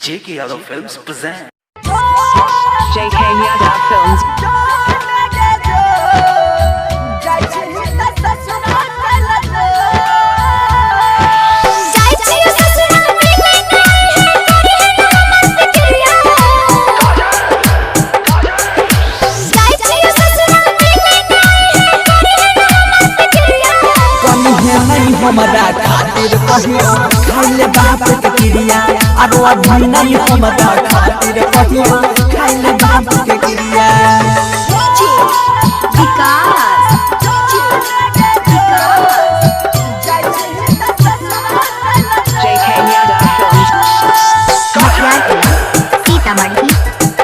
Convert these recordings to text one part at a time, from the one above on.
JK Yadav Films present JK Yadav Films. हमरा खातिर कहियो खाइले बाप के क्रिया आरो अभी नहीं हमरा खातिर कहियो खाइले बाप के क्रिया JK Yadav Films. सीतामढ़ी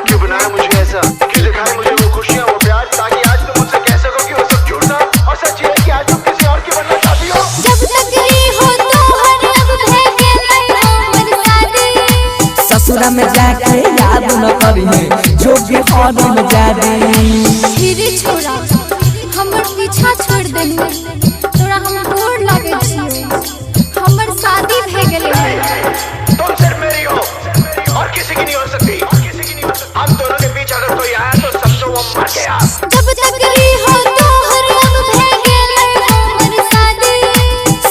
क्यों बनाया मुझे ऐसा, क्यों दिखाया मुझे वो खुशियाँ वो प्यार, ताकि आज तुम मुझसे कह सको कि वो सब झूठ था और सच ये है कि आज तुम किसी और की बनना चाहती हो। जब तक रही हो तो हर अब है के नहीं उम्र शादी ससुरा में जाके याद न करिए जो भी और में जादी फिर छोड़ा हमर पीछा छोड़ देनी तोरा हम गोर लागे छियो हमर शादी भे गेले तुम सिर्फ मेरी हो और किसी की नहीं हो सकती। हम दोनों के बीच अगर कोई आया तो समझो वो मर गया। जब तक रही हो तो हर अब है के नहीं उम्र शादी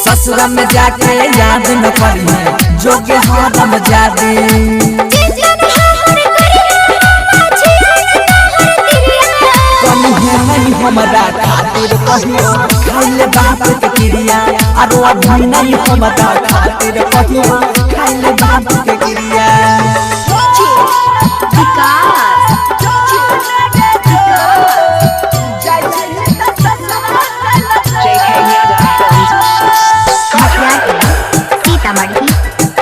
ससुरा में जाके याद न करिए जो भी और में जादी हमरा खातिर कहियो खाइले बाप के क्रिया आरो अभी नहीं हमरा खातिर कहियो खाइले बाप के क्रिया JK Yadav Films. सीतामढ़ी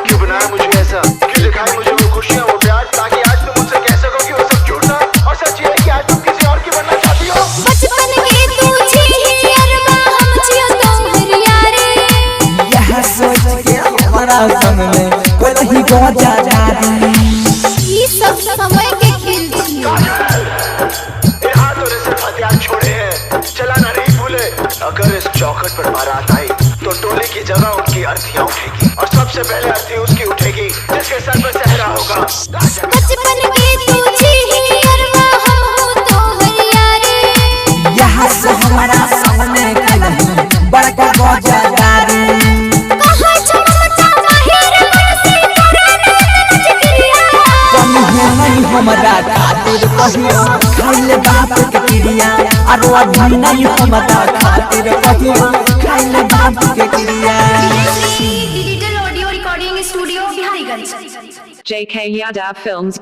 क्यों बनाया मुझे ऐसा, क्यों दिखाया मुझे वो खुशियाँ वो प्यार, ताकि आज तुम मुझसे कह सको कि वो सब झूठ था और सच ये है कि आज तुम किसी और की बनना चाहती हो। बचपन के तू छी अरमा हम छियो तोहर यारे यह सोच के हमारा संग में कोई नहीं गोजा जादी ई सब समय के खेल छियो ये हाथों ने सिर्फ हथियार छोड़े हैं, चलाना नहीं भूले। अगर इस चौखट पर बारात आई तो टोले की जगह उनकी अर्थियां उठेगी और सबसे पहले अर्थी उसकी उठेगी जिसके सर पर सहरा होगा। बचपन के तू छी अरमा हम हो तोहर यारे यह से हमारा संग में कोई नहीं बड़का गोजा जादी कहां छोटा माहिर मन से कराना नजरिया नहीं हमरा खातिर कहियो खाइले बाप के क्रिया आरो अभी नहीं हमरा खातिर कहियो खाइले बाप के क्रिया digital audio recording studio Bihariganj. JK Yadav Films.